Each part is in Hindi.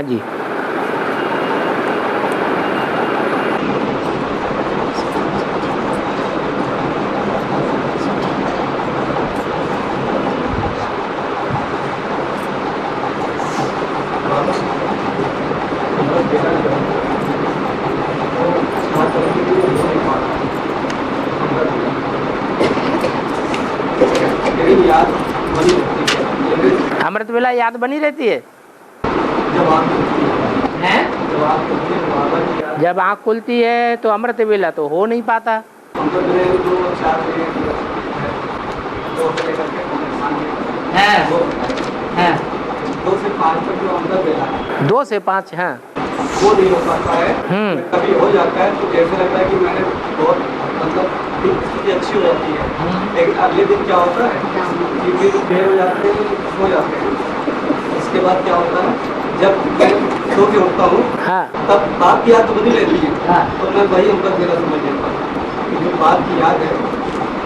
हाँ जी। अमृत वेला याद बनी रहती है जब आँख खुलती है तो अमृत वेला तो हो नहीं पाता। है 2 से 5 हाँ वो नहीं हो पाता है। कभी हो जाता है तो ऐसा लगता है कि मैंने बहुत मतलब स्थिति अच्छी हो जाती है, लेकिन अगले दिन क्या होता है कि फिर देर हो जाते हैं तो सो जाते हैं। उसके बाद क्या होता है जब मैं सो के उठता हूँ तब बात की याद तो बनी रहती है, तो मैं वही अमृत वेला समझ लेता हूँ। जो बात की याद है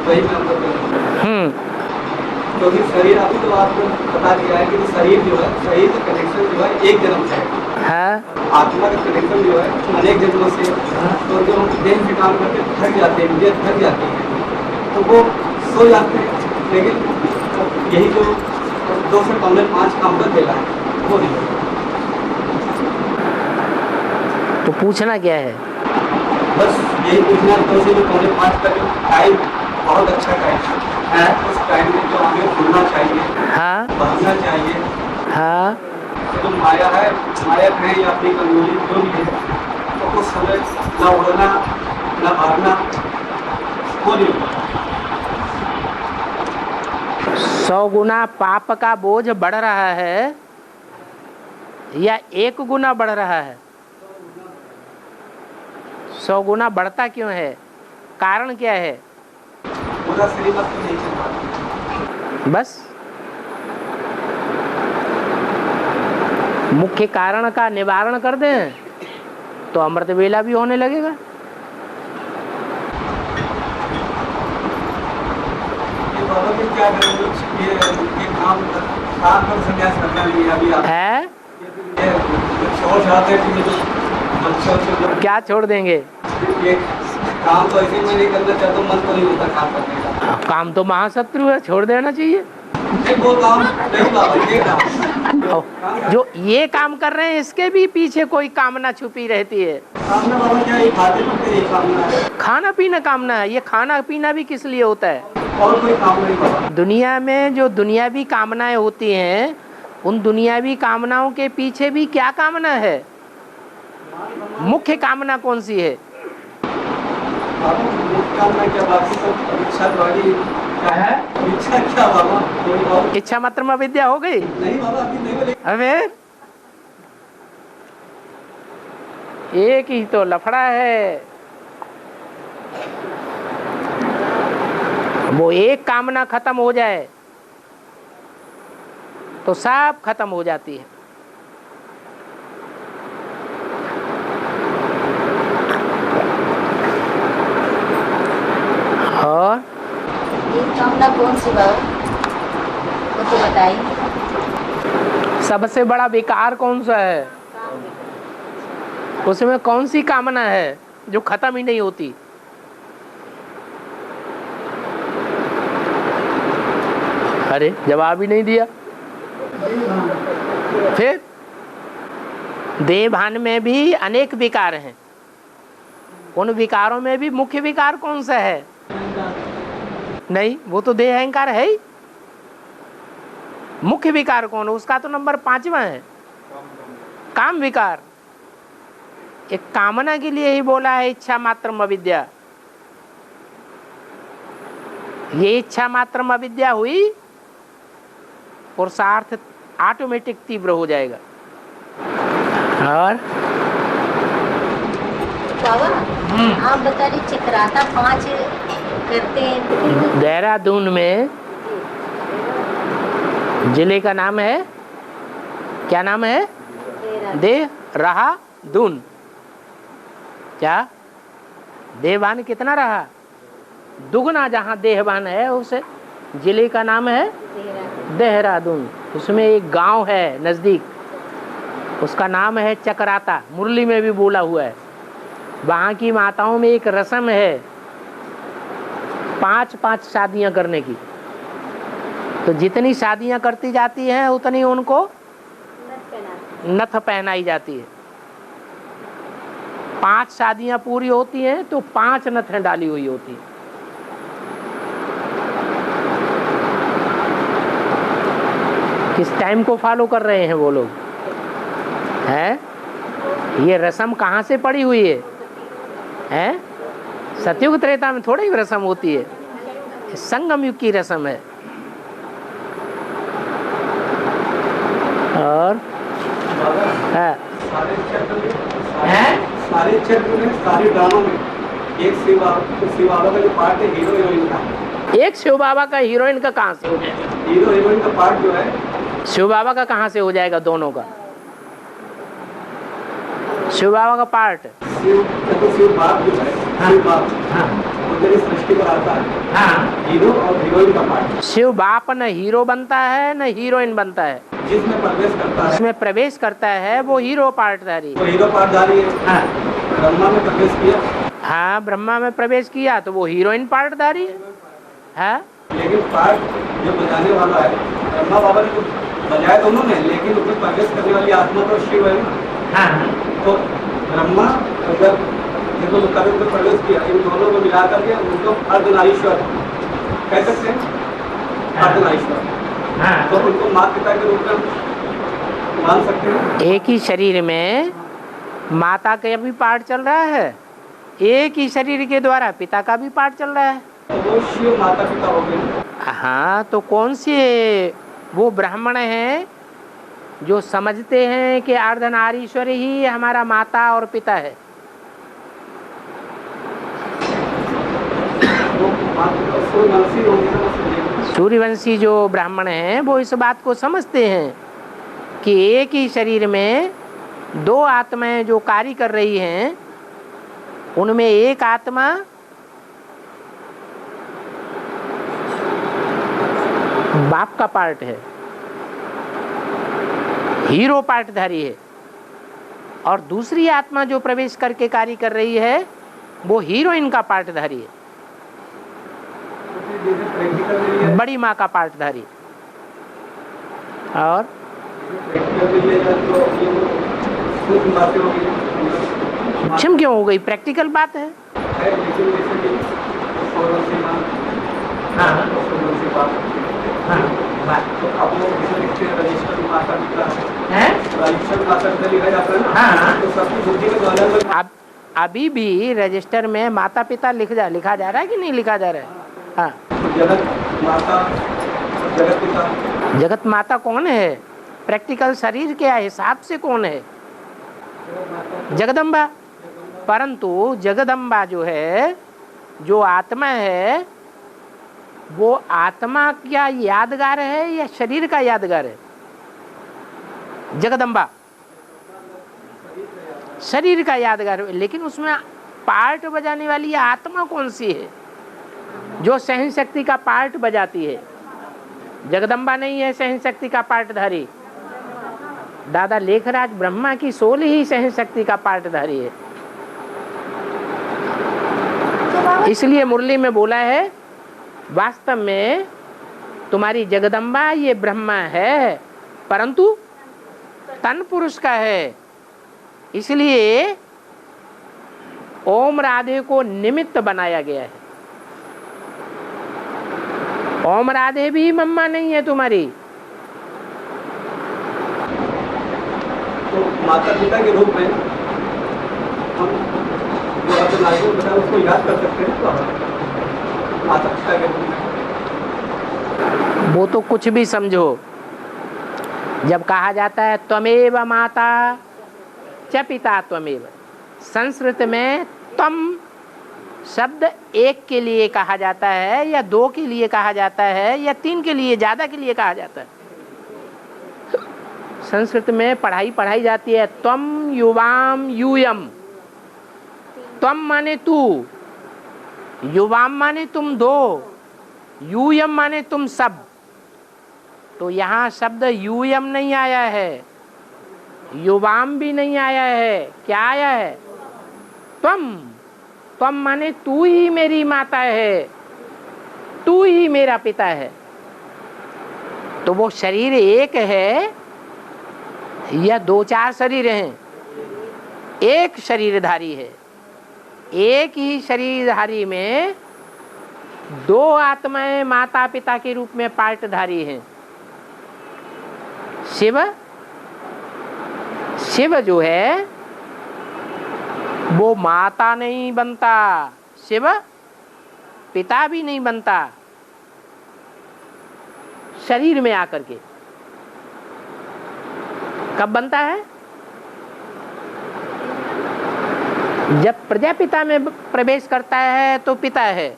वही मैं अमृत वेला, क्योंकि शरीर अभी तो आपको बता दिया है कि शरीर जो है, शरीर का कनेक्शन जो है एक जन्म से है, आत्मा का कनेक्शन जो है अनेक जन्मों से। तो जो हम देह के काम करके थक जाते हैं, देह थक जाती है तो वो सो जाते हैं, लेकिन यही जो 2 से 5 काम कर देगा वो नहीं होता। तो पूछना क्या है? बस यही पूछना 2 से 5 का जो टाइम बहुत अच्छा टाइम है, उस टाइम में जो हमें भूलना चाहिए, बढ़ना चाहिए। हाँ जो माया है, माया है या अपनी कमजोरी जो भी है, तो उस समय न उड़ना न भागना वो नहीं होता। 100 गुना पाप का बोझ बढ़ रहा है या 1 गुना बढ़ रहा है? 100 गुना बढ़ता क्यों है? कारण क्या है? पूरा शरीर अब तो नहीं चल पाता। बस मुख्य कारण का निवारण कर दें तो अमृत वेला भी होने लगेगा। ये बाबा के क्या ये काम कर संन्यास करना नहीं अभी आप है ये छोड़ जाते हैं कि क्या छोड़ देंगे? ये काम तो ऐसे मैं नहीं करना चाहता, मन तो नहीं होता काम करने का। काम तो महाशत्रु है, छोड़ देना चाहिए। वो काम नहीं बाबा, ये काम जो ये काम कर रहे हैं इसके भी पीछे कोई कामना छुपी रहती है। कामना बाबा क्या, ये खाते पीते ये कामना है, खाना पीना कामना है। ये खाना पीना भी किस लिए होता है? और कोई काम नहीं बाबा। दुनिया में जो दुनियावी कामनाएं होती हैं, उन दुनियावी कामनाओं के पीछे भी क्या कामना है? मुख्य कामना कौन सी है? इच्छा मात्र में विद्या हो गई? नहीं बाबा, अभी नहीं बोले। अबे एक ही तो लफड़ा है। वो एक कामना खत्म हो जाए तो सब खत्म हो जाती है। और एक कामना कौन सी बाबा, वो तो बताइए। सबसे बड़ा विकार कौन सा है? उसमें कौन सी कामना है जो खत्म ही नहीं होती? अरे जवाब ही नहीं दिया। फिर देहभान में भी अनेक विकार हैं। उन विकारों में भी मुख्य विकार कौन सा है? नहीं, वो तो देह अहंकार है ही। मुख्य विकार कौन है? उसका तो नंबर 5वां है, काम विकार। एक कामना के लिए ही बोला है इच्छा मात्रम अविद्या। ये इच्छा मात्रम अविद्या हुई, पुरुषार्थ ऑटोमेटिक तीव्र हो जाएगा। और बाबा आप बता रहे चक्राता 5 करते हैं देहरादून में, जिले का नाम है, क्या नाम है? देहरादून। क्या देहवान कितना रहा? दुगना। जहाँ देहवान है उस जिले का नाम है देहरादून। उसमें एक गांव है नजदीक, उसका नाम है चक्राता, मुरली में भी बोला हुआ है। वहाँ की माताओं में एक रस्म है 5-5 शादियां करने की। तो जितनी शादियां करती जाती हैं उतनी उनको नथ पहनाई जाती है। 5 शादियां पूरी होती हैं तो 5 नथें डाली हुई होती हैं। किस टाइम को फॉलो कर रहे हैं वो लोग हैं? ये रस्म कहाँ से पड़ी हुई है? हैं? सतयुग त्रेता में थोड़ी रस्म होती है, संगम युग की रस्म है। और सारे चक्र में सारे ड्रामा में एक शिव बाबा का जो पार्ट है हीरो हीरोइन का, एक शिव बाबा का हीरोइन का कहाँ से हो जाएगा? हीरो हीरोइन का पार्ट जो है शिव बाबा का कहाँ से हो जाएगा? दोनों का शिव बाबा का पार्ट शिव बाप जो है, शिव बाप वो मेरी सृष्टि पर आता है, हीरो और हीरोइन का पार्ट। शिव बाप न हीरो बनता है न हीरोइन बनता है, जिसमें प्रवेश करता है, जिसमें प्रवेश करता है वो हीरो पार्टधारी। वो हीरो पार्टधारी है। ब्रह्मा में प्रवेश किया, हाँ ब्रह्मा में प्रवेश किया तो वो हीरोइन पार्टधारी है। लेकिन पार्ट जो बजाने वाला है ब्रह्मा बाबा ने तो बजाए दोनों ने, लेकिन उसमें प्रवेश करने वाली आत्मा तो शिव है ना। तो ब्रह्मा जब कभी में प्रवेश किया, इन दोनों को मिला करके उनको अर्धनारीश्वर कह सकते हैं, अर्धनारीश्वर। तो उनको माता पिता के रूप में मान सकते हैं। एक ही शरीर में माता का भी पार्ट चल रहा है, एक ही शरीर के द्वारा पिता का भी पार्ट चल रहा है। तो वो शिव माता पिता हो गए। हाँ, तो कौन से वो ब्राह्मण हैं जो समझते हैं कि अर्धनारीश्वर ही हमारा माता और पिता है? सूर्यवंशी जो ब्राह्मण हैं वो इस बात को समझते हैं कि एक ही शरीर में 2 आत्माएं जो कार्य कर रही हैं, उनमें एक आत्मा बाप का पार्ट है, हीरो पार्टधारी है, और दूसरी आत्मा जो प्रवेश करके कार्य कर रही है वो हीरोइन का पार्टधारी है, बड़ी माँ का पार्टधारी। और क्षम क्यों हो गई? प्रैक्टिकल बात है। अब अभी भी रजिस्टर में माता पिता लिखा जा रहा है कि नहीं लिखा जा रहा है? हाँ, जगत माता कौन है? प्रैक्टिकल शरीर के हिसाब से कौन है? जगदम्बा। परंतु जगदम्बा जो है, जो आत्मा है, वो आत्मा क्या यादगार है या शरीर का यादगार है? जगदम्बा शरीर का यादगार है, लेकिन उसमें पार्ट बजाने वाली आत्मा कौन सी है जो सहन शक्ति का पार्ट बजाती है? जगदम्बा नहीं है सहन शक्ति का पार्टधारी। दादा लेखराज ब्रह्मा की सोल ही सहन शक्ति का पार्टधारी है। इसलिए मुरली में बोला है, वास्तव में तुम्हारी जगदम्बा ये ब्रह्मा है, परंतु तन पुरुष का है। इसलिए ओम राधे को निमित्त बनाया गया है। ओम राधे भी मम्मा नहीं है तुम्हारी। तो माता पिता के रूप में हम जो अर्धनारीश्वर बताया उसको याद कर सकते हैं। तो माता पिता के रूप में वो तो कुछ भी समझो। जब कहा जाता है त्वमेव माता च पिता त्वमेव, संस्कृत में तम शब्द एक के लिए कहा जाता है या 2 के लिए कहा जाता है या 3 के लिए, ज्यादा के लिए कहा जाता है। संस्कृत में पढ़ाई जाती है त्वम युवाम यूयम। त्वम माने तू, युवाम माने तुम 2, यूयम माने तुम सब। तो यहाँ शब्द यूयम नहीं आया है, युवाम भी नहीं आया है, क्या आया है? त्वम। त्वम माने तू ही मेरी माता है, तू ही मेरा पिता है। तो वो शरीर एक है या दो चार शरीर हैं? एक शरीरधारी है। एक ही शरीरधारी में दो आत्माएं माता पिता के रूप में पार्टधारी हैं। शिव जो है वो माता नहीं बनता, शिव पिता भी नहीं बनता शरीर में आकर के। कब बनता है? जब प्रजापिता में प्रवेश करता है तो पिता है,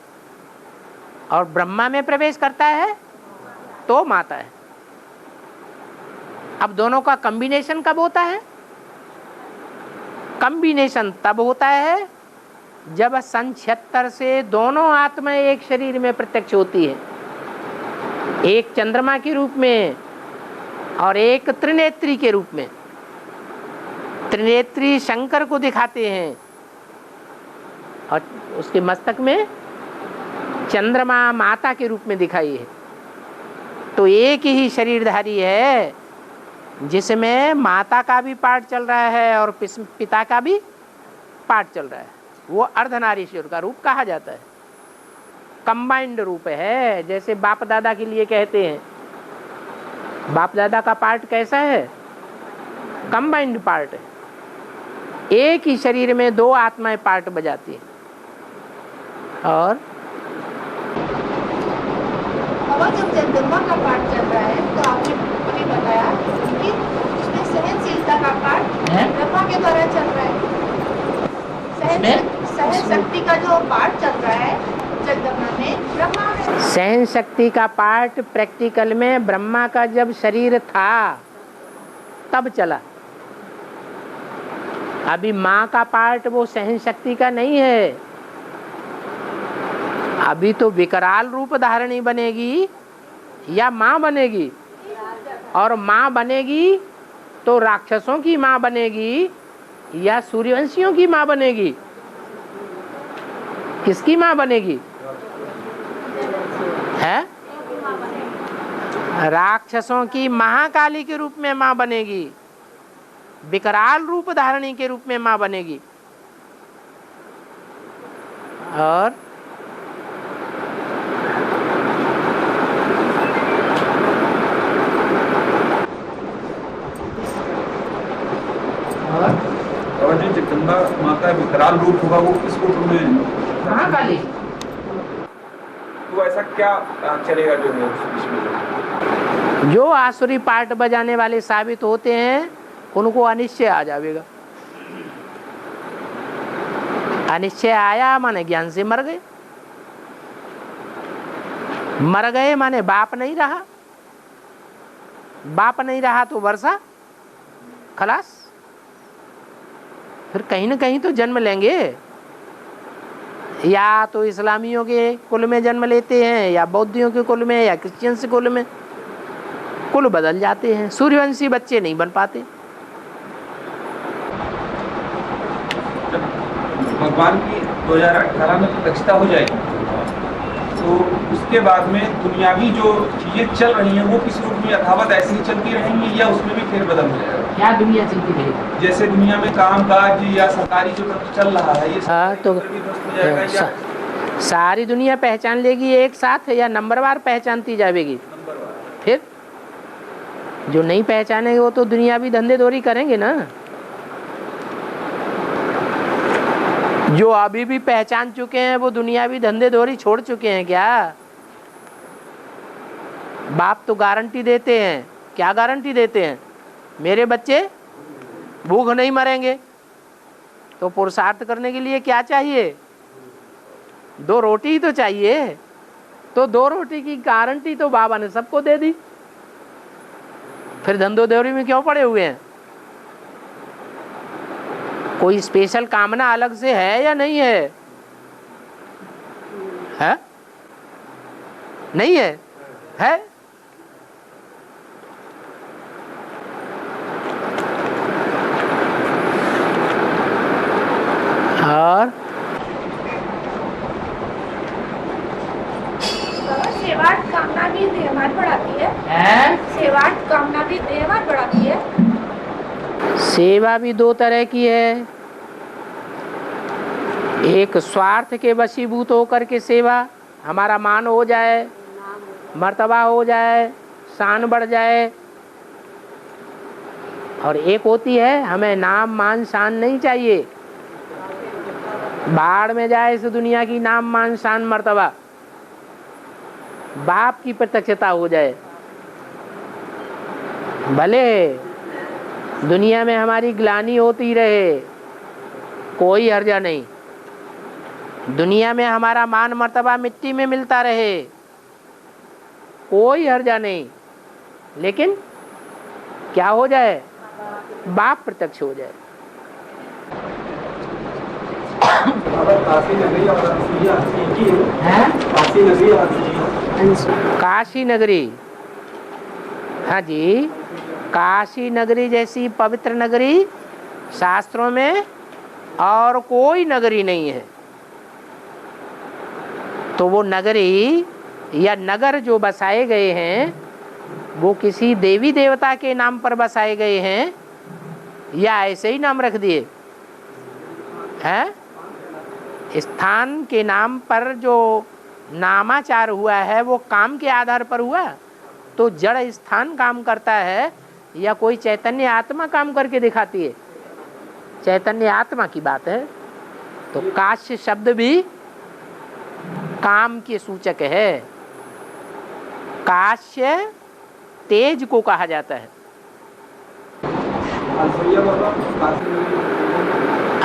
और ब्रह्मा में प्रवेश करता है तो माता है। अब दोनों का कॉम्बिनेशन कब होता है? कॉम्बिनेशन तब होता है जब सन 76 से दोनों आत्माएं एक शरीर में प्रत्यक्ष होती है, एक चंद्रमा के रूप में और एक त्रिनेत्री के रूप में। त्रिनेत्री शंकर को दिखाते हैं और उसके मस्तक में चंद्रमा माता के रूप में दिखाई है। तो एक ही शरीरधारी है जिसमें माता का भी पार्ट चल रहा है और पिता का भी पार्ट चल रहा है। वो अर्धनारीश्वर का रूप कहा जाता है, कंबाइंड रूप है। जैसे बाप दादा के लिए कहते हैं, बाप दादा का पार्ट कैसा है? कंबाइंड पार्ट है। एक ही शरीर में दो आत्माएं पार्ट बजाती हैं। और जब जगदम्बा का पार्ट चल रहा है तो आपने अभी बताया कि उसमें सहनशीलता का पार्ट ब्रह्मा के द्वारा चल रहा है। सहन शक्ति का जो पार्ट चल रहा है जगदम्बा में, ब्रह्मा में सहन शक्ति का पार्ट प्रैक्टिकल में ब्रह्मा का जब शरीर था तब चला। अभी माँ का पार्ट वो सहन शक्ति का नहीं है। अभी तो विकराल रूप धारणी बनेगी या माँ बनेगी, और माँ बनेगी तो राक्षसों की माँ बनेगी या सूर्यवंशियों की माँ बनेगी? किसकी माँ बनेगी? है राक्षसों की महाकाली के रूप में माँ बनेगी, विकराल रूप धारणी के रूप में माँ बनेगी। और जो जगदम्बा माँ का विकराल रूप होगा वो किस रूप में? महाकाली। तो ऐसा क्या चलेगा जो है इसमें? जो आसुरी पार्ट बजाने वाले साबित होते हैं उनको अनिश्चय आ जाएगा। अनिश्चय आया माने ज्ञान से मर गए। मर गए माने बाप नहीं रहा। बाप नहीं रहा तो वर्षा खलास। फिर कहीं न कहीं तो जन्म लेंगे, या तो इस्लामियों के कुल में जन्म लेते हैं, या बौद्धियों के कुल में, या क्रिश्चियंस कुल में। कुल बदल जाते हैं, सूर्यवंशी बच्चे नहीं बन पाते। भगवान की 2018 में प्रतिष्ठा हो जाएगी तो उसके बाद में दुनियावी जो चीजें चल रही हैं वो किस रूप में यथावत ऐसे ही चलती रहेंगी या उसमें भी फेरबदल हो जाएगा? क्या दुनिया चलती रहेगी? जैसे दुनिया में कामकाज या सरकारी जो चल रहा है ये तो ध्वस्त हो जाएगा या सारी दुनिया पहचान लेगी एक साथ, या नंबरवार पहचानती जाएगी? फिर जो नहीं पहचानेंगे वो तो दुनियावी धंधे दोरी करेंगे ना। जो अभी भी पहचान चुके हैं वो दुनियावी धंधे दोरी छोड़ चुके हैं क्या? बाप तो गारंटी देते हैं। क्या गारंटी देते हैं? मेरे बच्चे भूख नहीं मरेंगे। तो पुरुषार्थ करने के लिए क्या चाहिए? 2 रोटी ही तो चाहिए। तो 2 रोटी की गारंटी तो बाबा ने सबको दे दी। फिर धंधोदौरी में क्यों पड़े हुए हैं? कोई स्पेशल कामना अलग से है या नहीं है? है? नहीं है? है? कामना भी देहभान बढ़ाती है। हैं? सेवा कामना भी देहभान बढ़ाती है। सेवा भी दो तरह की है, एक स्वार्थ के वशीभूत होकर के सेवा, हमारा मान हो जाए, मर्तबा हो जाए, शान बढ़ जाए, और एक होती है हमें नाम मान शान नहीं चाहिए, बाढ़ में जाए इस दुनिया की नाम मान शान मर्तबा, बाप की प्रत्यक्षता हो जाए, भले दुनिया में हमारी ग्लानि होती रहे, कोई हर्जा नहीं, दुनिया में हमारा मान मर्तबा मिट्टी में मिलता रहे, कोई हर्जा नहीं, लेकिन क्या हो जाए, बाप प्रत्यक्ष हो जाए। काशी नगरी और अनसुईया एक ही है? काशी नगरी और अनसुईया। काशी नगरी, हाँ जी, काशी नगरी जैसी पवित्र नगरी शास्त्रों में और कोई नगरी नहीं है। तो वो नगरी या नगर जो बसाए गए हैं वो किसी देवी देवता के नाम पर बसाए गए हैं या ऐसे ही नाम रख दिए हैं? स्थान के नाम पर जो नामाचार हुआ है वो काम के आधार पर हुआ, तो जड़ स्थान काम करता है या कोई चैतन्य आत्मा काम करके दिखाती है? चैतन्य आत्मा की बात है। तो काश्य शब्द भी काम के सूचक है। काश्य तेज को कहा जाता है।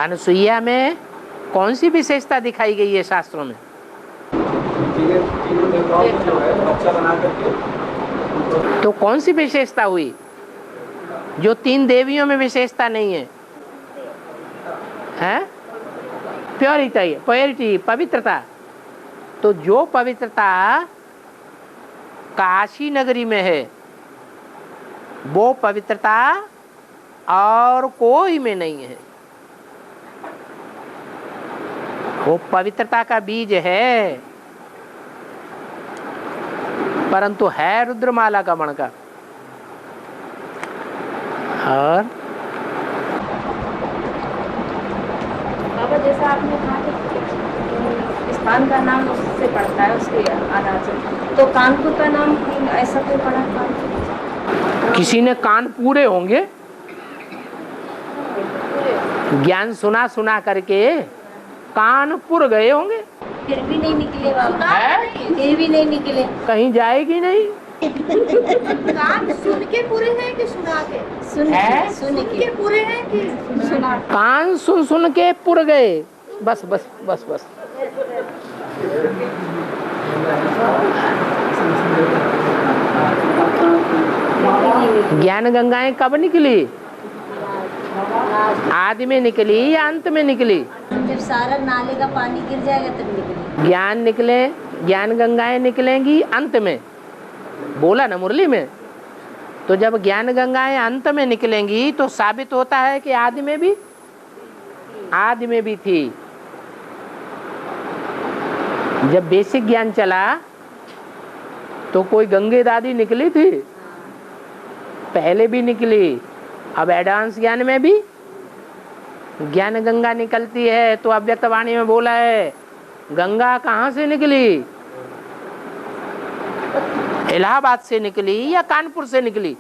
अनसुईया में कौन सी विशेषता दिखाई गई है शास्त्रों में? तो कौन सी विशेषता हुई जो तीन देवियों में विशेषता नहीं है? हैं? प्योरिटी, पवित्रता। तो जो पवित्रता काशी नगरी में है वो पवित्रता और कोई में नहीं है। वो पवित्रता का बीज है, परंतु है रुद्रमाला का मणका। और बाबा जैसा आपने कहा कि स्थान का नाम उससे पड़ता है, उसके आधार से, तो कानपुर का नाम ऐसा क्यों पड़ा? कानपुर किसी ने कान पूरे होंगे, ज्ञान सुना सुना करके कानपुर गए होंगे, फिर भी नहीं निकले बाबा, है? फिर भी नहीं निकले। कहीं जाएगी नहीं। कान सुन के पूरे हैं कि सुना के? सुन के पूरे हैं कि सुना? कान सुन सुन के पुर गए, बस बस बस बस। ज्ञान गंगाएं कब निकली? आदि में निकली या अंत में निकली? जब सारा नाले का पानी गिर जाएगा तब निकले। ज्ञान निकले, ज्ञान गंगाएं निकलेंगी अंत में, बोला ना मुरली में। तो जब ज्ञान गंगाएं अंत में निकलेंगी तो साबित होता है कि आदि में भी थी। जब बेसिक ज्ञान चला तो कोई गंगे दादी निकली थी, पहले भी निकली, अब एडवांस ज्ञान में भी ज्ञान गंगा निकलती है। तो अव्यक्त वाणी में बोला है, गंगा कहाँ से निकली? इलाहाबाद से निकली या कानपुर से निकली?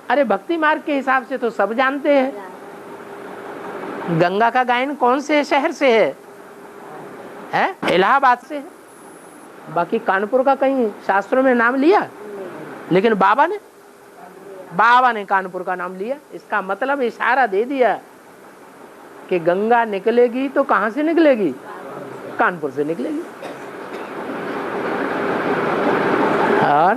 अरे भक्ति मार्ग के हिसाब से तो सब जानते हैं गंगा का गायन कौन से शहर से है? इलाहाबाद से है। बाकी कानपुर का कहीं शास्त्रों में नाम लिया, लेकिन बाबा ने कानपुर का नाम लिया। इसका मतलब इशारा दे दिया कि गंगा निकलेगी तो कहां से निकलेगी? कानपुर से निकलेगी। और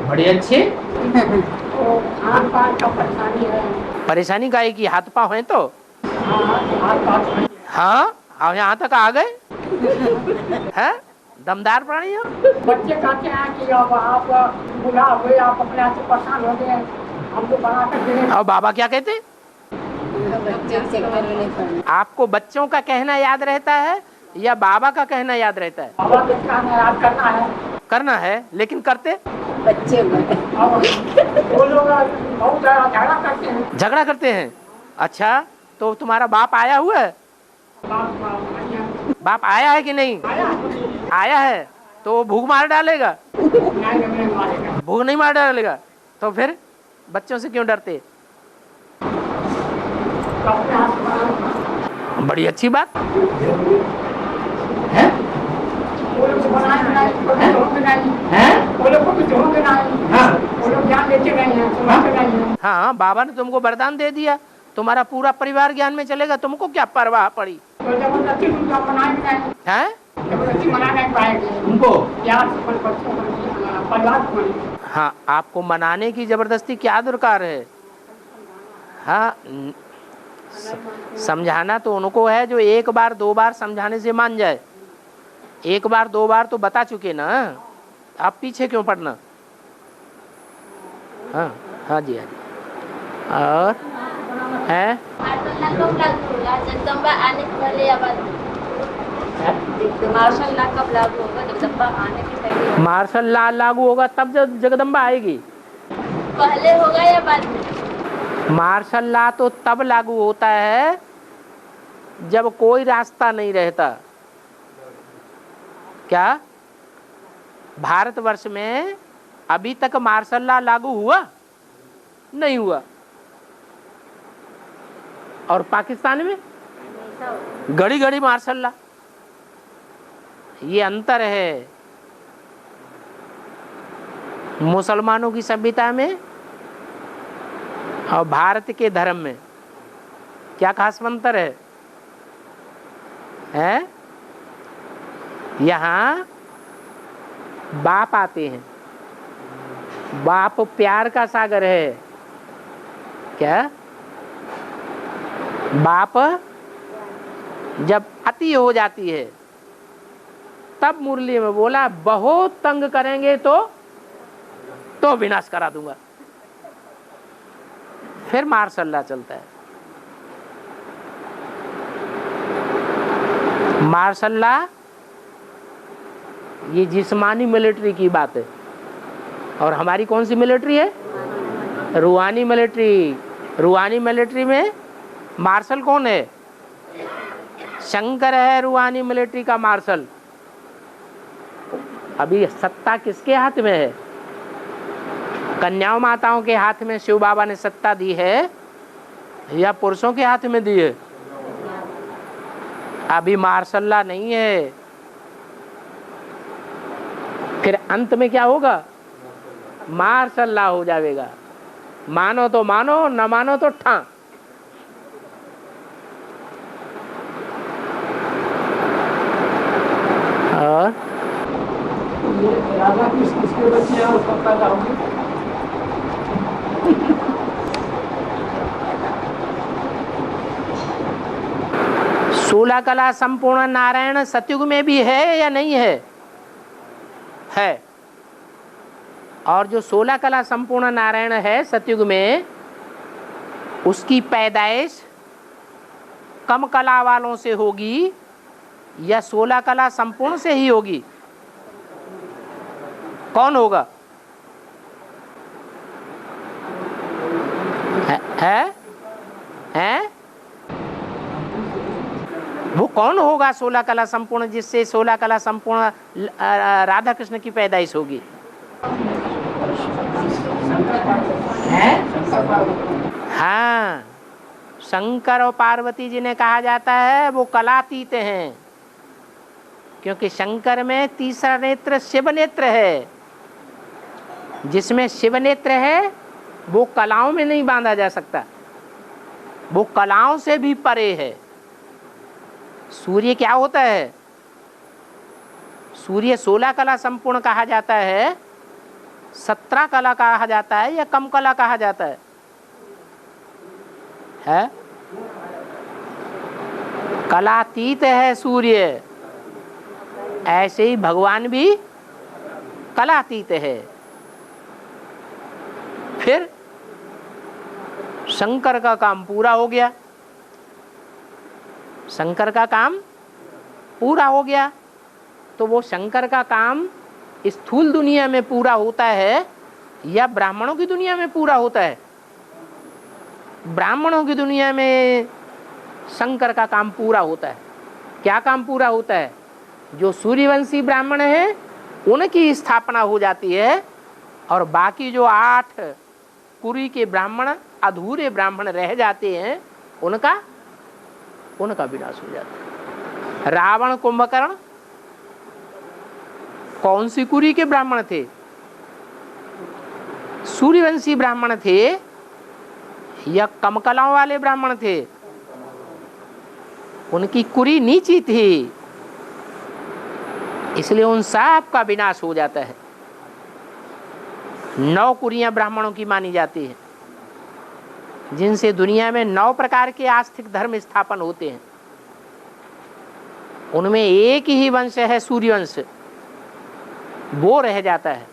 बड़ी अच्छी परेशानी का है कि हाथ पाँव है तो हाँ, और यहाँ तक आ गए हैं, दमदार प्राणी हो। बच्चे कहते हैं कि अब आप बुला हुए, आप अपने हाथ से परेशान हो गए, हमको बना कर देने। और बाबा क्या कहते? आपको बच्चों का कहना याद रहता है या बाबा का कहना याद रहता है? बाबा के कहना याद करना है। करना है, लेकिन करते बच्चे बड़े वो लोग बहुत झगड़ा करते हैं। झगड़ा करते हैं। अच्छा, तो तुम्हारा बाप आया हुआ है? बाप आया है कि नहीं? आया है तो वो भूख मार डालेगा? भूख नहीं मार डालेगा, तो फिर बच्चों से क्यों डरते? बड़ी अच्छी बात है। हाँ, बाबा ने तुमको वरदान दे दिया, तुम्हारा पूरा परिवार ज्ञान में चलेगा, तुमको क्या परवाह पड़ी है? उनको हाँ, आपको मनाने की जबरदस्ती क्या दरकार है? हाँ, समझाना तो उनको है जो एक बार दो बार समझाने से मान जाए। एक बार दो बार तो बता चुके ना, आप पीछे क्यों पड़ना? हाँ हाँ जी, हाँ जी। और है जगदम्बा आने वाले या बाद मार्शल लॉ कब लागू होगा? जगदम्बा आने के पहले मार्शल लॉ लागू होगा तब जब जगदम्बा आएगी। पहले होगा या बाद में? मार्शल लॉ तो तब लागू होता है जब कोई रास्ता नहीं रहता। क्या भारतवर्ष में अभी तक मार्शल लॉ लागू हुआ? नहीं हुआ। और पाकिस्तान में घड़ी घड़ी मार्शल लॉ। ये अंतर है मुसलमानों की सभ्यता में और भारत के धर्म में। क्या खास अंतर है? यहाँ बाप आते हैं, बाप प्यार का सागर है। क्या बाप जब अति हो जाती है तब मुरली में बोला, बहुत तंग करेंगे तो विनाश करा दूंगा। फिर मार्शल लॉ चलता है। मार्शल लॉ ये जिस्मानी मिलिट्री की बात है, और हमारी कौन सी मिलिट्री है? रूहानी मिलिट्री। रूहानी मिलिट्री में मार्शल कौन है? शंकर है रूहानी मिलिट्री का मार्शल। अभी सत्ता किसके हाथ में है? कन्याओं माताओं के हाथ में शिव बाबा ने सत्ता दी है या पुरुषों के हाथ में दी है? अभी मार्शल लॉ नहीं है। फिर अंत में क्या होगा? मार्शल लॉ हो जाएगा। मानो तो मानो, न मानो तो ठा। और राधा कृष्ण किसके बच्चे हैं और कब पैदा होंगे? सोलह कला संपूर्ण नारायण सतयुग में भी है या नहीं है? है। और जो 16 कला संपूर्ण नारायण है सतयुग में, उसकी पैदाइश कम कला वालों से होगी या 16 कला संपूर्ण से ही होगी? कौन होगा? है? वो कौन होगा 16 कला संपूर्ण, जिससे 16 कला संपूर्ण राधा कृष्ण की पैदाइश होगी? हाँ, शंकर और पार्वती जी ने कहा जाता है वो कलातीत हैं, क्योंकि शंकर में तीसरा नेत्र शिव नेत्र है। जिसमें शिव नेत्र है वो कलाओं में नहीं बांधा जा सकता, वो कलाओं से भी परे है। सूर्य क्या होता है? सूर्य 16 कला संपूर्ण कहा जाता है, 17 कला कहा जाता है या कम कला कहा जाता है? कलातीत है सूर्य। ऐसे ही भगवान भी कलातीत है। फिर शंकर का काम पूरा हो गया। शंकर का काम पूरा हो गया तो वो शंकर का काम स्थूल दुनिया में पूरा होता है या ब्राह्मणों की दुनिया में पूरा होता है? ब्राह्मणों की दुनिया में शंकर का काम पूरा होता है। क्या काम पूरा होता है? जो सूर्यवंशी ब्राह्मण है उनकी स्थापना हो जाती है और बाकी जो 8 कुरी के ब्राह्मण, अधूरे ब्राह्मण रह जाते हैं, उनका विनाश हो जाता है। रावण, कुंभकर्ण कौन सी कुरी के ब्राह्मण थे? सूर्यवंशी ब्राह्मण थे या कमकलाओं वाले ब्राह्मण थे? उनकी कुरी नीची थी, इसलिए उन सब का विनाश हो जाता है। 9 कुरियां ब्राह्मणों की मानी जाती है, जिनसे दुनिया में 9 प्रकार के आस्तिक धर्म स्थापन होते हैं। उनमें एक ही वंश है सूर्यवंश, वो रह जाता है।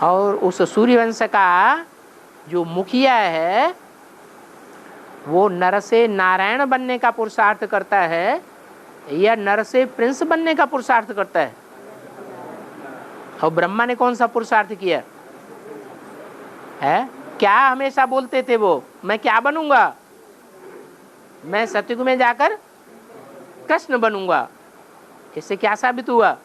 और उस सूर्यवंश का जो मुखिया है वो नर से नारायण बनने का पुरुषार्थ करता है या नर से प्रिंस बनने का पुरुषार्थ करता है? और ब्रह्मा ने कौन सा पुरुषार्थ किया है? क्या हमेशा बोलते थे वो, मैं क्या बनूंगा? मैं सतयुग में जाकर कृष्ण बनूंगा। इससे क्या साबित हुआ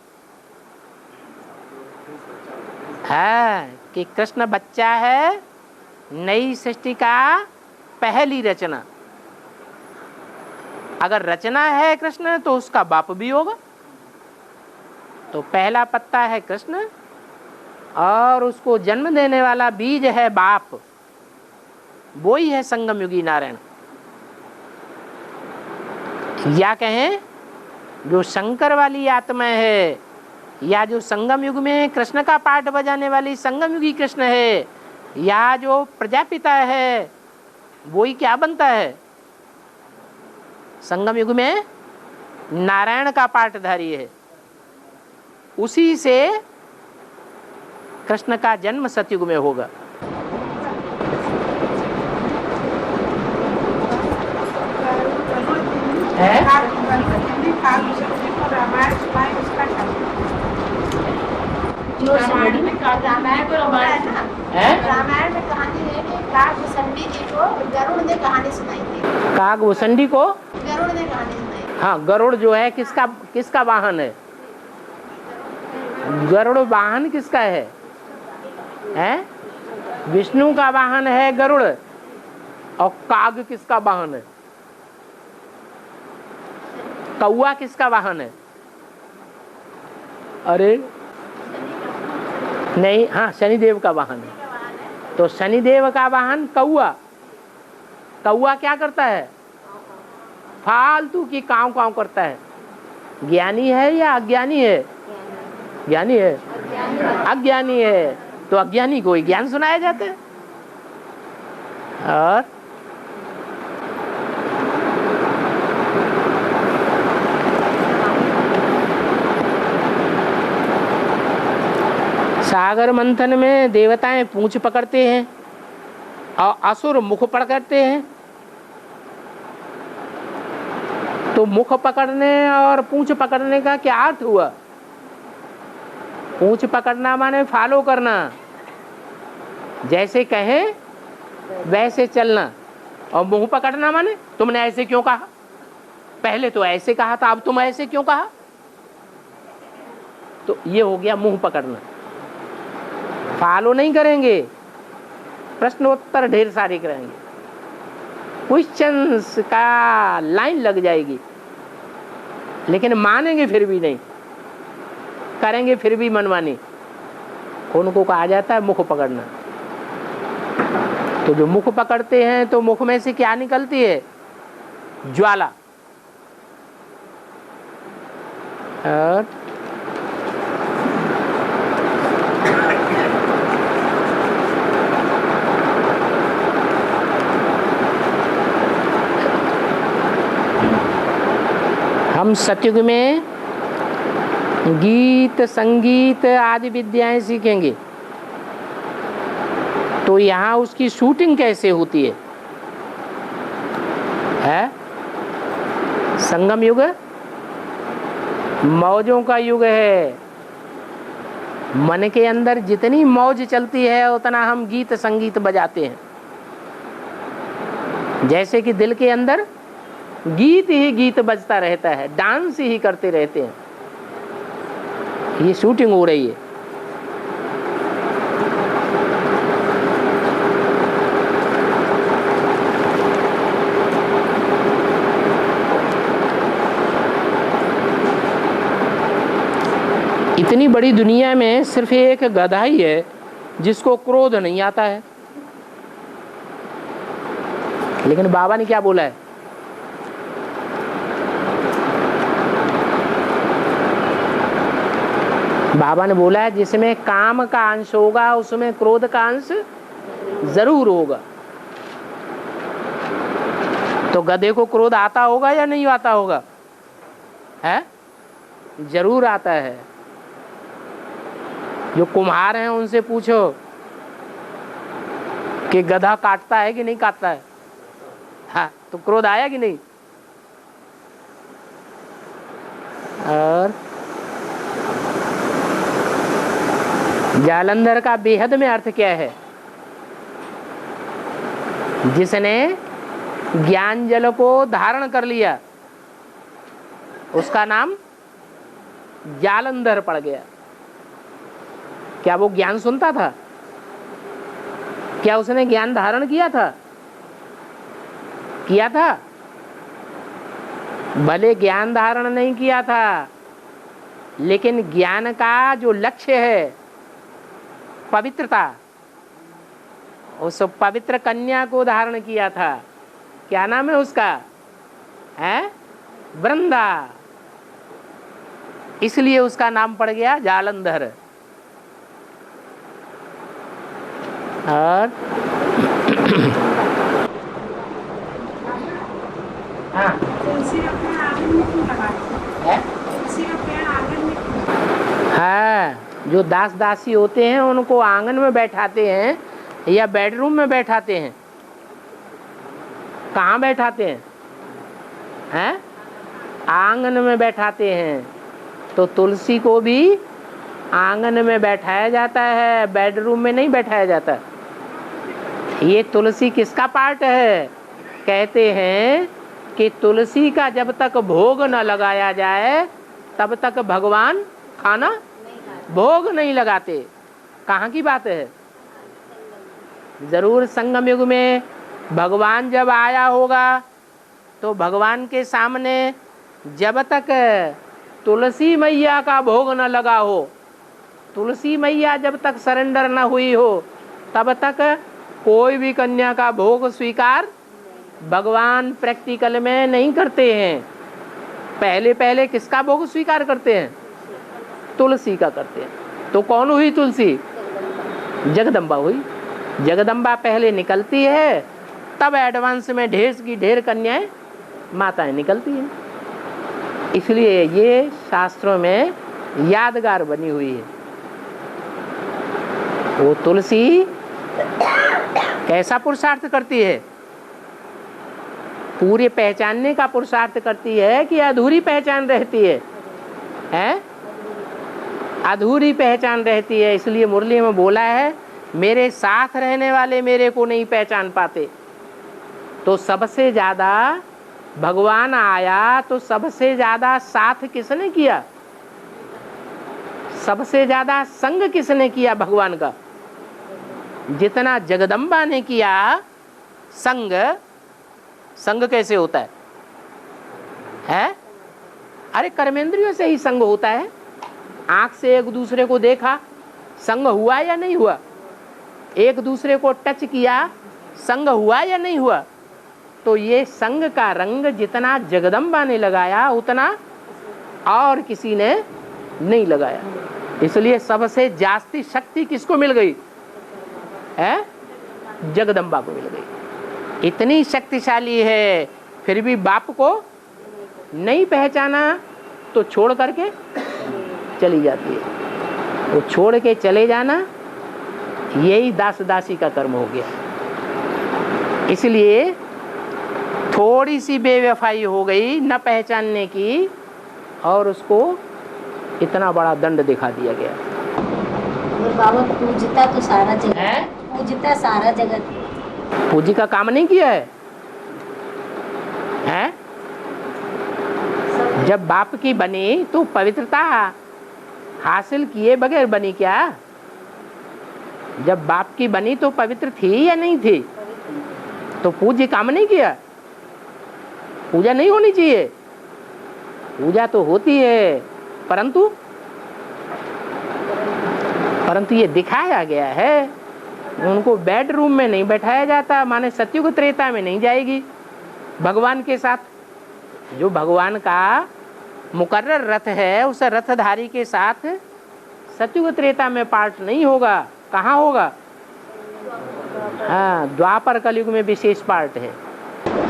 है कि कृष्ण बच्चा है, नई सृष्टि का पहली रचना। अगर रचना है कृष्ण तो उसका बाप भी होगा। तो पहला पत्ता है कृष्ण और उसको जन्म देने वाला बीज है बाप, वो ही है संगम युगी नारायण। या कहें जो शंकर वाली आत्मा है या जो संगम युग में कृष्ण का पाठ बजाने वाली संगम युगी कृष्ण है या जो प्रजापिता है, वो ही क्या बनता है? संगम युग में नारायण का पाठधारी है। उसी से कृष्ण का जन्म सतयुग में होगा। रामायण में कहानी है कि काकभूषणी जी को गरुड़ ने कहानी सुनाई थी। काकभूषणी को गरुड़ ने कहानी सुनाई। हाँ, गरुड़ जो है किसका वाहन है? गरुड़ वाहन किसका है? विष्णु का वाहन है गरुड़। और काग किसका वाहन है? कौआ किसका वाहन है? अरे नहीं, हाँ, शनिदेव का वाहन है। तो शनिदेव का वाहन कौआ। कौआ क्या करता है? फालतू की काव काव करता है। ज्ञानी है या अज्ञानी है? ज्ञानी है। अज्ञानी है तो अज्ञानी को ही ज्ञान सुनाया जाता है। और सागर मंथन में देवताएं पूंछ पकड़ते हैं और असुर मुख पकड़ते हैं। तो मुख पकड़ने और पूंछ पकड़ने का क्या अर्थ हुआ? पूंछ पकड़ना माने फॉलो करना, जैसे कहे वैसे चलना। और मुंह पकड़ना माने तुमने ऐसे क्यों कहा, पहले तो ऐसे कहा था, अब तुम ऐसे क्यों कहा। तो ये हो गया मुंह पकड़ना। फॉलो नहीं करेंगे, प्रश्नोत्तर ढेर सारे करेंगे, क्वेश्चंस का लाइन लग जाएगी, लेकिन मानेंगे फिर भी नहीं, करेंगे फिर भी मनमानी। उनको कहा जाता है मुख पकड़ना। तो जो मुख पकड़ते हैं तो मुख में से क्या निकलती है? ज्वाला। और हम सतयुग में गीत, संगीत आदि विद्याएं सीखेंगे। तो यहाँ उसकी शूटिंग कैसे होती है? संगम युग मौजों का युग है। मन के अंदर जितनी मौज चलती है उतना हम गीत संगीत बजाते हैं। जैसे कि दिल के अंदर गीत ही गीत बजता रहता है, डांस ही करते रहते हैं। ये शूटिंग हो रही है। इतनी बड़ी दुनिया में सिर्फ एक गधा ही है जिसको क्रोध नहीं आता है। लेकिन बाबा ने क्या बोला है? बाबा ने बोला है जिसमें काम का अंश होगा उसमें क्रोध का अंश जरूर होगा। तो गधे को क्रोध आता होगा या नहीं आता होगा? है, जरूर आता है। जो कुम्हार हैं उनसे पूछो कि गधा काटता है कि नहीं काटता है। हाँ, तो क्रोध आया कि नहीं? और जालंधर का बेहद में अर्थ क्या है? जिसने ज्ञान जल को धारण कर लिया उसका नाम जालंधर पड़ गया। क्या वो ज्ञान सुनता था? क्या उसने ज्ञान धारण किया था? किया था? भले ज्ञान धारण नहीं किया था, लेकिन ज्ञान का जो लक्ष्य है पवित्रता, उस पवित्र कन्या को धारण किया था। क्या नाम है उसका? है वृंदा। इसलिए उसका नाम पड़ गया जालंधर। और हाँ, हाँ, जो दास दासी होते हैं उनको आंगन में बैठाते हैं या बेडरूम में बैठाते हैं। कहाँ बैठाते हैं? हैं? आंगन में बैठाते हैं। तो तुलसी को भी आंगन में बैठाया जाता है, बेडरूम में नहीं बैठाया जाता। ये तुलसी किसका पार्ट है? कहते हैं कि तुलसी का जब तक भोग न लगाया जाए तब तक भगवान खाना भोग नहीं लगाते। कहाँ की बात है? जरूर संगम युग में भगवान जब आया होगा तो भगवान के सामने जब तक तुलसी मैया का भोग न लगा हो, तुलसी मैया जब तक सरेंडर न हुई हो, तब तक कोई भी कन्या का भोग स्वीकार भगवान प्रैक्टिकल में नहीं करते हैं। पहले पहले किसका भोग स्वीकार करते हैं? तुलसी का करते हैं। तो कौन हुई तुलसी? जगदम्बा हुई। जगदम्बा पहले निकलती है, तब एडवांस में ढेर की ढेर कन्याएं माताएं निकलती हैं। इसलिए ये शास्त्रों में यादगार बनी हुई है। वो तुलसी कैसा पुरुषार्थ करती है? पूरे पहचानने का पुरुषार्थ करती है कि अधूरी पहचान रहती है? हैं? अधूरी पहचान रहती है। इसलिए मुरली में बोला है, मेरे साथ रहने वाले मेरे को नहीं पहचान पाते। तो सबसे ज्यादा भगवान आया तो सबसे ज्यादा साथ किसने किया? सबसे ज्यादा संग किसने किया भगवान का? जितना जगदम्बा ने किया संग। संग कैसे होता है? है? अरे कर्मेंद्रियों से ही संग होता है। आंख से एक दूसरे को देखा, संग हुआ या नहीं हुआ? एक दूसरे को टच किया, संग हुआ या नहीं हुआ? तो ये संग का रंग जितना जगदम्बा ने लगाया उतना और किसी ने नहीं लगाया। इसलिए सबसे जास्ती शक्ति किसको मिल गई है? जगदम्बा को मिल गई। इतनी शक्तिशाली है, फिर भी बाप को नहीं पहचाना तो छोड़ करके चली जाती है। वो छोड़ के चले जाना यही दास दासी का कर्म हो गया। इसलिए थोड़ी सी बेवफाई हो गई न पहचानने की, और उसको इतना बड़ा दंड दिखा दिया गया। और बाबा पूजता तो सारा जगत है? पूजता सारा जगत। पूजी का काम नहीं किया है, हैं? जब बाप की बनी तो पवित्रता हासिल किए बगैर बनी क्या? जब बाप की बनी तो पवित्र थी या नहीं थी? तो पूज्य काम नहीं किया। पूजा नहीं होनी चाहिए, पूजा तो होती है, परंतु ये दिखाया गया है। उनको बेडरूम में नहीं बैठाया जाता, माने सत्युग त्रेता में नहीं जाएगी भगवान के साथ। जो भगवान का मुकर्रर रथ है उस रथधारी के साथ सत्युग त्रेता में पाठ नहीं होगा। कहाँ होगा? हाँ, द्वापर कलयुग में विशेष पाठ है।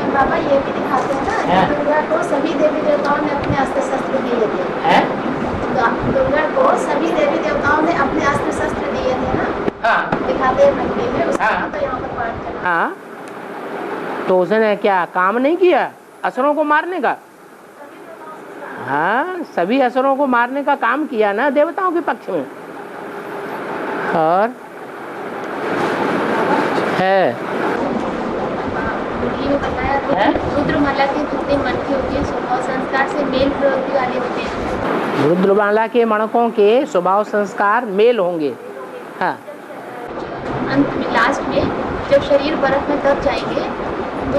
बाबा ये भी दिखाते हैं ना, दुर्गा को सभी देवी देवताओं ने अपने अस्त्र शस्त्र दिए थे। दुर्गा को सभी देवी देवताओं ने अपने अस्त्र शस्त्र दिए थे ना। हाँ। दिखाते हैं मंदिर में, उसका तो यहाँ पर पाठ करना। हाँ, तो उसने क्या काम नहीं किया असुरों को मारने का? हाँ, सभी असुरों को मारने का काम किया ना देवताओं के पक्ष में। और है ये बताया रुद्रमाला के जितने मन के होते हैं स्वभाव संस्कार से मेल प्रवृत्ति वाले होते हैं। रुद्रमाला के मणकों के स्वभाव संस्कार मेल होंगे। हाँ। अंत में लास्ट में जब शरीर बर्फ में दब जाएंगे तो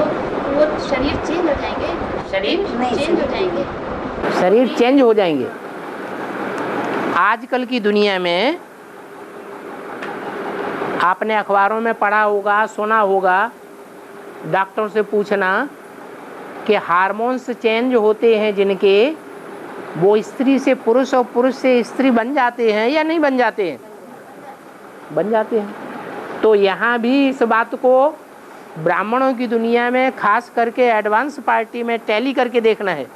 वो शरीर चेंज हो जाएंगे। शरीर चेंज हो जाएंगे। शरीर चेंज हो जाएंगे। आजकल की दुनिया में आपने अखबारों में पढ़ा होगा, सुना होगा, डॉक्टर से पूछना कि हार्मोन्स चेंज होते हैं जिनके, वो स्त्री से पुरुष और पुरुष से स्त्री बन जाते हैं या नहीं बन जाते हैं? बन जाते हैं। तो यहाँ भी इस बात को ब्राह्मणों की दुनिया में खास करके एडवांस पार्टी में टैली करके देखना है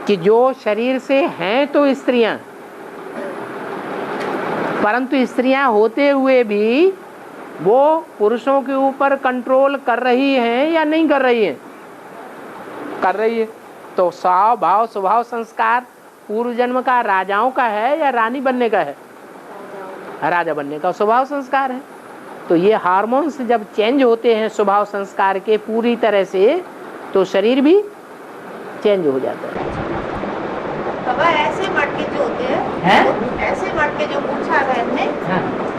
कि जो शरीर से हैं तो स्त्रियां, परंतु स्त्रियां होते हुए भी वो पुरुषों के ऊपर कंट्रोल कर रही हैं या नहीं कर रही हैं? कर रही है। तो साव भाव स्वभाव संस्कार पूर्व जन्म का राजाओं का है या रानी बनने का है? राजा बनने का स्वभाव संस्कार है। तो ये हार्मोन्स जब चेंज होते हैं स्वभाव संस्कार के पूरी तरह से, तो शरीर भी चेंज हो जाता है। बाबा ऐसे मटके जो होते हैं, ऐसे मटके जो पूछा है इनने,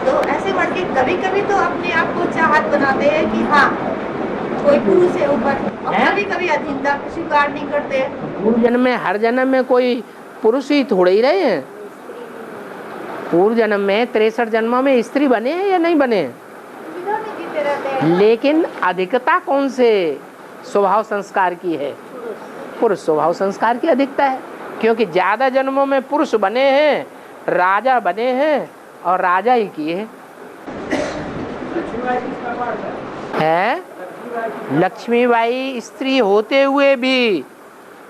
तो ऐसे मटके कभी कभी तो अपने आप को चाहत बनाते हैं कि हाँ कोई पुरुष है ऊपर, और कभी कभी अधीनता स्वीकार नहीं करते। पूर्व जन्म में, हर जन्म में कोई पुरुष ही थोड़े ही रहे हैं। पूर्व जन्म में 63 जन्मों में स्त्री बने हैं या नहीं बने हैं? लेकिन अधिकता कौन से स्वभाव संस्कार की है? पुरुष स्वभाव संस्कार की अधिकता है, क्योंकि ज्यादा जन्मों में पुरुष बने हैं, राजा बने हैं और राजा ही किए हैं। लक्ष्मीबाई स्त्री होते हुए भी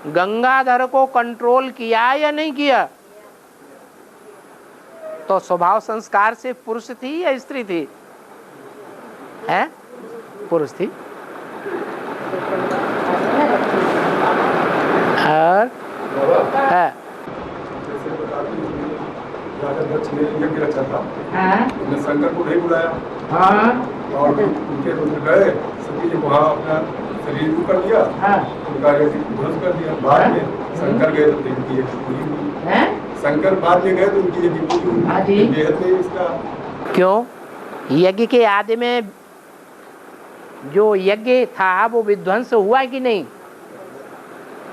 गंगाधर को कंट्रोल किया या नहीं किया? तो स्वभाव संस्कार से पुरुष थी या स्त्री थी? है पुरुष थी। और है शंकर को नहीं बुलाया और उनके रुद्र गए, सभी ने वहाँ अपना शरीर को कर दिया, उनका ध्वंस कर दिया। बाद में शंकर गए तो इनकी पूरी हुई। शंकर बाद में गए तो उनकी बेहद में इसका क्यों? यज्ञ के आदि में जो यज्ञ था वो विध्वंस हुआ कि नहीं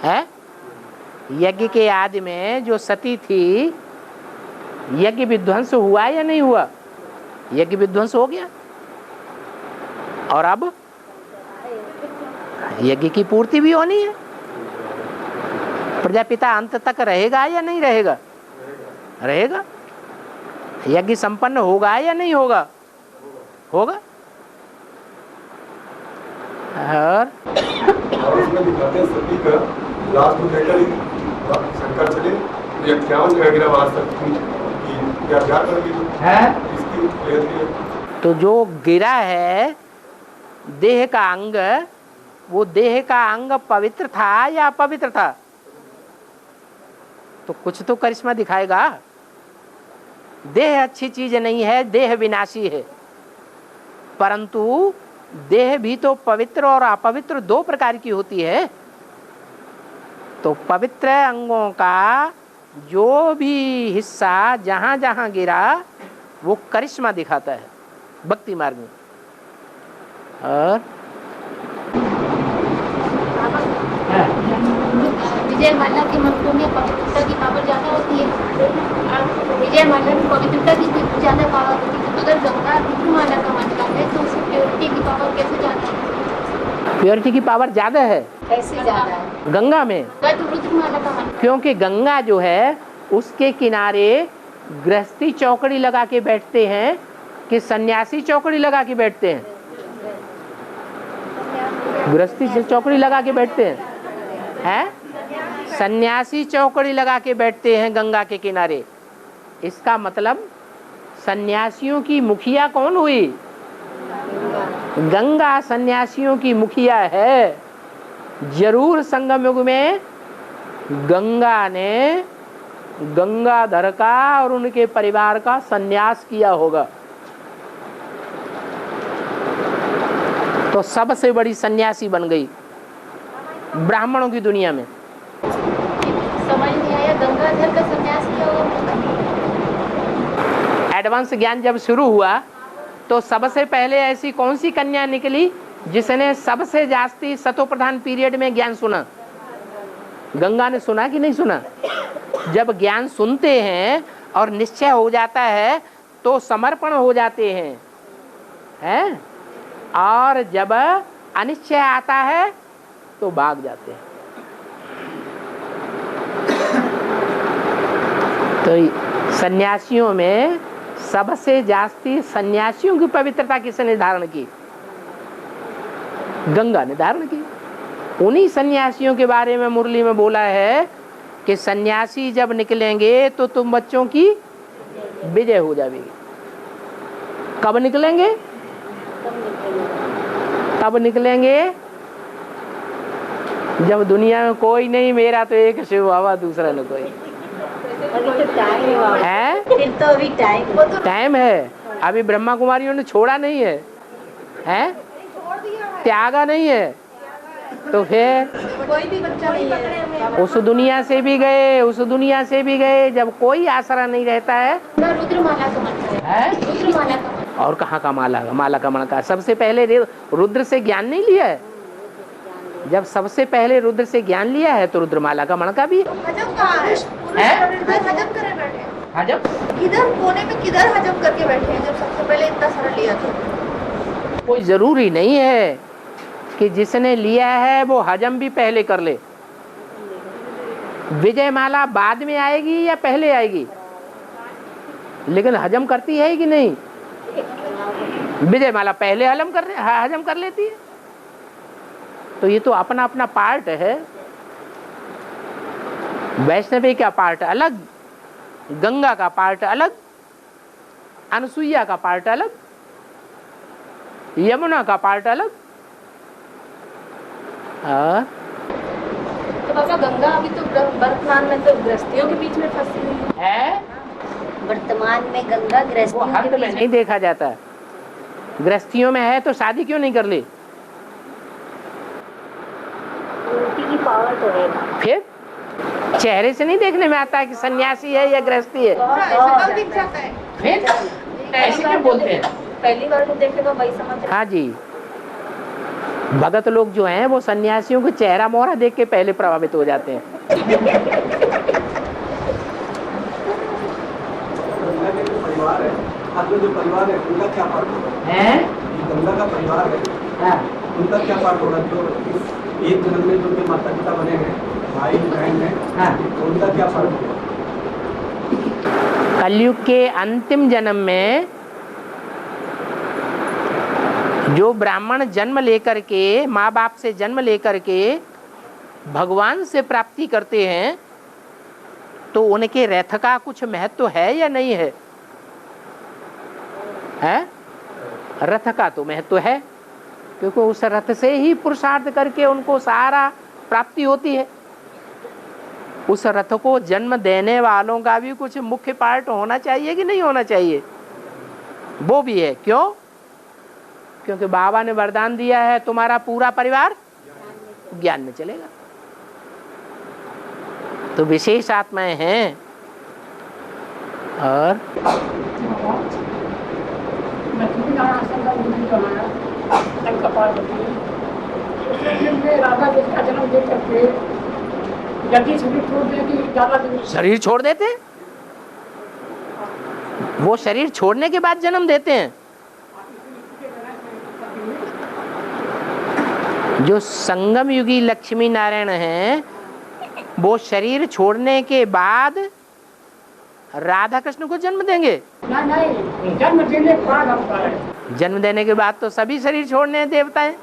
है? यज्ञ के आदि में जो सती थी, यज्ञ विध्वंस हुआ या नहीं हुआ? यज्ञ विध्वंस हो गया। और अब यज्ञ की पूर्ति भी होनी है। प्रजापिता अंत तक रहेगा या नहीं रहेगा? रहेगा। यज्ञ संपन्न होगा या नहीं होगा? होगा। और उसमें दिखाते हैं सती का लास्ट में देखकर ही शंकर चले 51 वगैरह वहां तक क्या करेंगे इसकी। तो जो गिरा है देह का अंग, वो देह का अंग पवित्र था या अपवित्र था? तो कुछ तो करिश्मा दिखाएगा। देह अच्छी चीज नहीं है, देह विनाशी है, परंतु देह भी तो पवित्र और अपवित्र दो प्रकार की होती है। तो पवित्र अंगों का जो भी हिस्सा जहां जहां गिरा वो करिश्मा दिखाता है भक्ति मार्ग में। और विजय माला के मंत्रों में पवित्रता की पावर ज्यादा होती है। विजय माला में पवित्रता की ज्यादा पावर होती है। अगर गंगा रुद्र माला का मंत्र है तो उसमें प्योरिटी की पावर कैसे ज्यादा है? प्योरिटी की पावर ज्यादा है कैसे ज्यादा है गंगा में? तो रुद्र माला का मंत्र, क्योंकि गंगा जो है उसके किनारे गृहस्थी चौकड़ी लगा के बैठते हैं कि सन्यासी चौकड़ी लगा के बैठते हैं? गृहस्थी चौकड़ी लगा के बैठते हैं, सन्यासी चौकड़ी लगा के बैठते हैं गंगा के किनारे। इसका मतलब सन्यासियों की मुखिया कौन हुई? गंगा सन्यासियों की मुखिया है। जरूर संगम युग में गंगा ने गंगाधर का और उनके परिवार का सन्यास किया होगा। तो सबसे बड़ी सन्यासी बन गई ब्राह्मणों की दुनिया में। समझ नहीं आया गंगाधर का सन्यास किया होगा। एडवांस ज्ञान जब शुरू हुआ तो सबसे पहले ऐसी कौन सी कन्या निकली जिसने सबसे जास्ती सतो प्रधान पीरियड में ज्ञान सुना? गंगा ने सुना कि नहीं सुना? जब ज्ञान सुनते हैं और निश्चय हो जाता है तो समर्पण हो जाते हैं, और जब अनिश्चय आता है तो भाग जाते हैं। तो सन्यासियों में सबसे जास्ती सन्यासियों की पवित्रता किसने धारण की? गंगा ने धारण की। उन्हीं सन्यासियों के बारे में मुरली में बोला है कि सन्यासी जब निकलेंगे तो तुम बच्चों की विजय हो जाएगी। कब निकलेंगे? तब निकलेंगे जब दुनिया में कोई नहीं, मेरा तो एक शिव बाबा, दूसरा न कोई है। फिर तो अभी टाइम है। अभी ब्रह्मा कुमारियों ने छोड़ा नहीं है, त्यागा नहीं है, तो फिर कोई भी बच्चा नहीं है। उस दुनिया से भी गए, उस दुनिया से भी गए। जब कोई आसरा नहीं रहता है, रुद्र माला का मंत्र है। रुद्र माला का मंत्र। और कहाँ का माला का मन का? सबसे पहले रुद्र से ज्ञान नहीं लिया है? जब सबसे पहले रुद्र से ज्ञान लिया है तो रुद्रमाला का मणका भी हजम कहाँ है? हजम करे बैठे हैं। हजम किधर कोने में किधर हजम करके बैठे हैं जब सबसे पहले इतना सरल लिया था? कोई जरूरी नहीं है कि जिसने लिया है वो हजम भी पहले कर ले। विजय माला बाद में आएगी या पहले आएगी, लेकिन हजम करती है कि नहीं? विजय माला पहले हजम कर लेती है। तो ये तो अपना अपना पार्ट है। वैष्णवी का पार्ट अलग, गंगा का पार्ट अलग, अनसुईया का पार्ट अलग, यमुना का पार्ट अलग। तो बाबा गंगा अभी तो वर्तमान में तो गृहस्थियों के बीच में फंसी हुई है। वर्तमान में गंगा वो गृहस्थियों हद के में बीच नहीं देखा जाता। गृहस्थियों में है तो शादी क्यों नहीं कर ली? उल्टी की पावर तो है ना। फिर चेहरे से नहीं देखने में आता है कि सन्यासी है या गृहस्थी है। शकल दिख जाता है। फिर ऐसे क्यों बोलते हैं? पहली बार तो देखे तो वही समझ। हाँ जी, भगत लोग जो हैं वो सन्यासियों को चेहरा मोहरा देख के पहले प्रभावित हो जाते हैं। परिवार है, आज में जो परिवार है उनका क्या पार्ट होगा? गंगा का परिवार है, उनका क्या पार्ट होगा? जो एक जन्म में जो उनके माता पिता बने हैं, भाई बहन है, उनका क्या पार्ट होगा? कलयुग के अंतिम जन्म में जो ब्राह्मण जन्म लेकर के, माँ बाप से जन्म लेकर के भगवान से प्राप्ति करते हैं, तो उनके रथ का कुछ महत्व है या नहीं है? रथ का तो महत्व है, क्योंकि उस रथ से ही पुरुषार्थ करके उनको सारा प्राप्ति होती है। उस रथ को जन्म देने वालों का भी कुछ मुख्य पार्ट होना चाहिए कि नहीं होना चाहिए? वो भी है। क्यों? क्योंकि बाबा ने वरदान दिया है तुम्हारा पूरा परिवार ज्ञान में चलेगा। तो विशेष आत्माएं हैं। और राधा जी का जन्म दे करके जल्दी शरीर छोड़ देगी, ज्यादा शरीर छोड़ देते हैं, वो शरीर छोड़ने के बाद जन्म देते हैं। जो संगम युगी लक्ष्मी नारायण हैं वो शरीर छोड़ने के बाद राधा कृष्ण को जन्म देंगे। नहीं, जन्म देने के बाद हम करें। जन्म देने के बाद तो सभी शरीर छोड़ने हैं देवता हैं,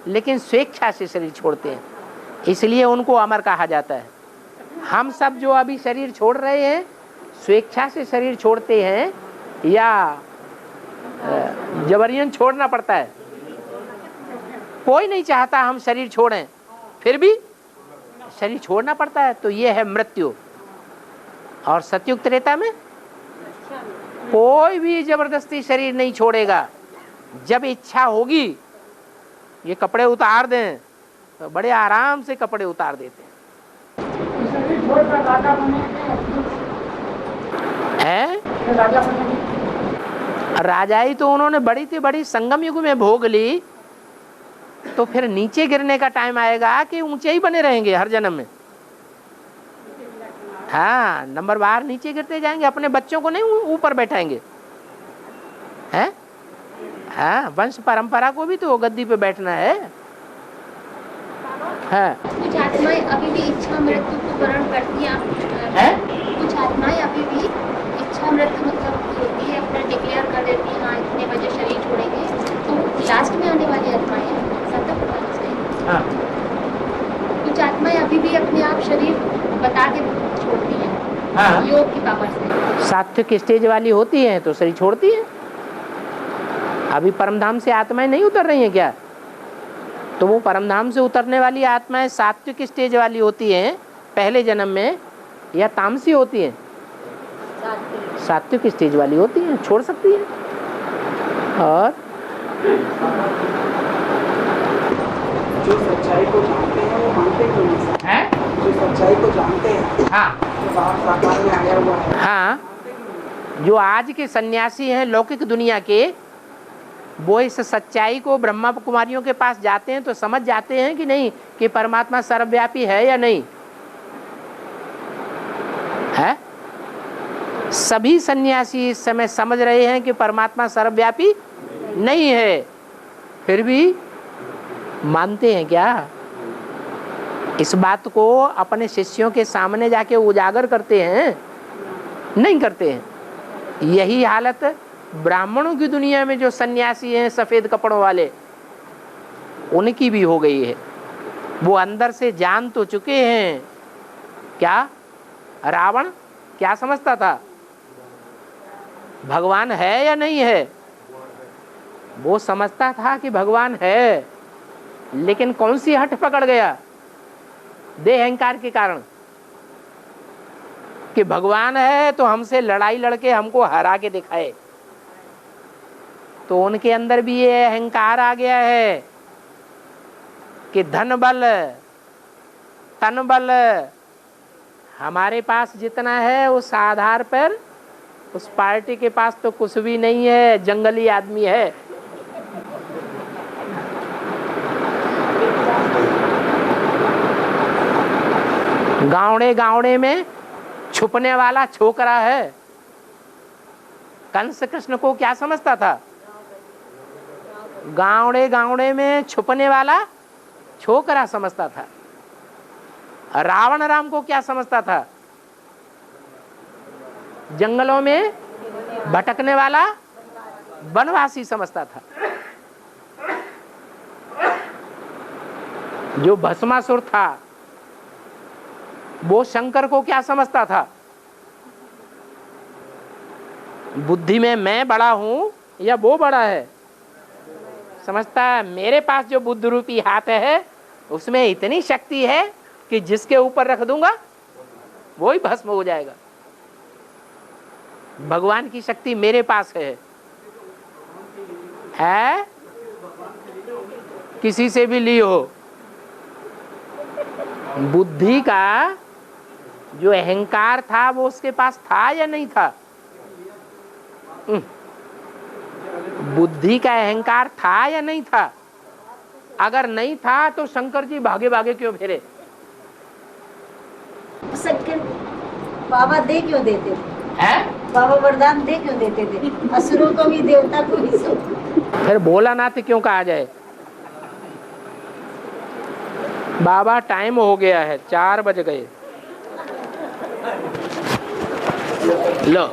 लेकिन स्वेच्छा से शरीर छोड़ते हैं, इसलिए उनको अमर कहा जाता है। हम सब जो अभी शरीर छोड़ रहे हैं स्वेच्छा से शरीर छोड़ते हैं या जबरियन छोड़ना पड़ता है? कोई नहीं चाहता हम शरीर छोड़ें, फिर भी शरीर छोड़ना पड़ता है। तो ये है मृत्यु। और सतयुग त्रेता में कोई भी जबरदस्ती शरीर नहीं छोड़ेगा। जब इच्छा होगी ये कपड़े उतार दें तो बड़े आराम से कपड़े उतार देते हैं। राजाई तो उन्होंने बड़ी थी बड़ी संगम युग में भोग ली, तो फिर नीचे गिरने का टाइम आएगा कि ऊंचे ही बने रहेंगे हर जन्म में। हाँ, नंबर बार नीचे गिरते जाएंगे, अपने बच्चों को नहीं ऊपर बैठाएंगे हैं। हाँ, वंश परंपरा को भी तो गद्दी पे बैठना है। हाँ। कुछ आत्माएं अभी भी इच्छा मृत्यु को वर्ण करती हैं। कुछ आत्माएं अभी भी इच्छा मृत्यु मतलब होती है, अपना डिक्लेयर कर देती हैं हाँ इतने बजे शरीर छोड़ेंगे। तो लास्ट में आने वाली आत्माएं हाँ। कुछ आत्माएं अभी भी अपने आप शरीर बता के छोड़ती हैं। हाँ। योग की पावर से सात्विक स्टेज वाली होती हैं तो शरीर छोड़ती हैं। अभी परमधाम से आत्माएं नहीं उतर रही हैं क्या? तो वो परमधाम से उतरने वाली आत्माएं सात्विक स्टेज वाली होती हैं पहले जन्म में, या तामसी होती हैं? सात्विक स्टेज वाली होती हैं, छोड़ सकती हैं। और जो सच्चाई को जानते हैं वो मानते क्यों नहीं हैं? जो सच्चाई को जानते हैं हाँ, तो बाहर साकार में आया हुआ है। हाँ, जो आज के सन्यासी हैं लौकिक दुनिया के, वो इस सच्चाई को ब्रह्मा कुमारियों के पास जाते हैं तो समझ जाते हैं कि नहीं कि परमात्मा सर्वव्यापी है या नहीं है। सभी सन्यासी इस समय समझ रहे हैं कि परमात्मा सर्वव्यापी नहीं है, फिर भी मानते हैं क्या? इस बात को अपने शिष्यों के सामने जाके उजागर करते हैं? नहीं करते हैं। यही हालत ब्राह्मणों की दुनिया में जो सन्यासी हैं सफेद कपड़ों वाले, उनकी भी हो गई है। वो अंदर से जान तो चुके हैं। क्या रावण क्या समझता था? भगवान है या नहीं है? वो समझता था कि भगवान है, लेकिन कौन सी हट पकड़ गया? देह अहंकार के कारण कि भगवान है तो हमसे लड़ाई लड़के हमको हरा के दिखाए। तो उनके अंदर भी ये अहंकार आ गया है कि धन बल तन बल हमारे पास जितना है उस आधार पर उस पार्टी के पास तो कुछ भी नहीं है, जंगली आदमी है। गावड़े गावड़े में छुपने वाला छोकरा है। कंस कृष्ण को क्या समझता था? गावड़े गावड़े में छुपने वाला छोकरा समझता था। रावण राम को क्या समझता था? जंगलों में भटकने वाला वनवासी समझता था। जो भस्मासुर था वो शंकर को क्या समझता था? बुद्धि में मैं बड़ा हूं या वो बड़ा है? समझता है मेरे पास जो बुद्ध रूपी हाथ है उसमें इतनी शक्ति है कि जिसके ऊपर रख दूंगा वो ही भस्म हो जाएगा। भगवान की शक्ति मेरे पास है किसी से भी ली हो। बुद्धि का जो अहंकार था वो उसके पास था या नहीं था? बुद्धि का अहंकार था या नहीं था? अगर नहीं था तो शंकर जी भागे भागे क्यों फिरे? शंकर बाबा दे क्यों देते थे? बाबा वरदान दे क्यों देते थे? असुरों को भी देवता को भी सब। फिर भोलानाथ क्यों कहा जाए? बाबा टाइम हो गया है, 4 बज गए। लो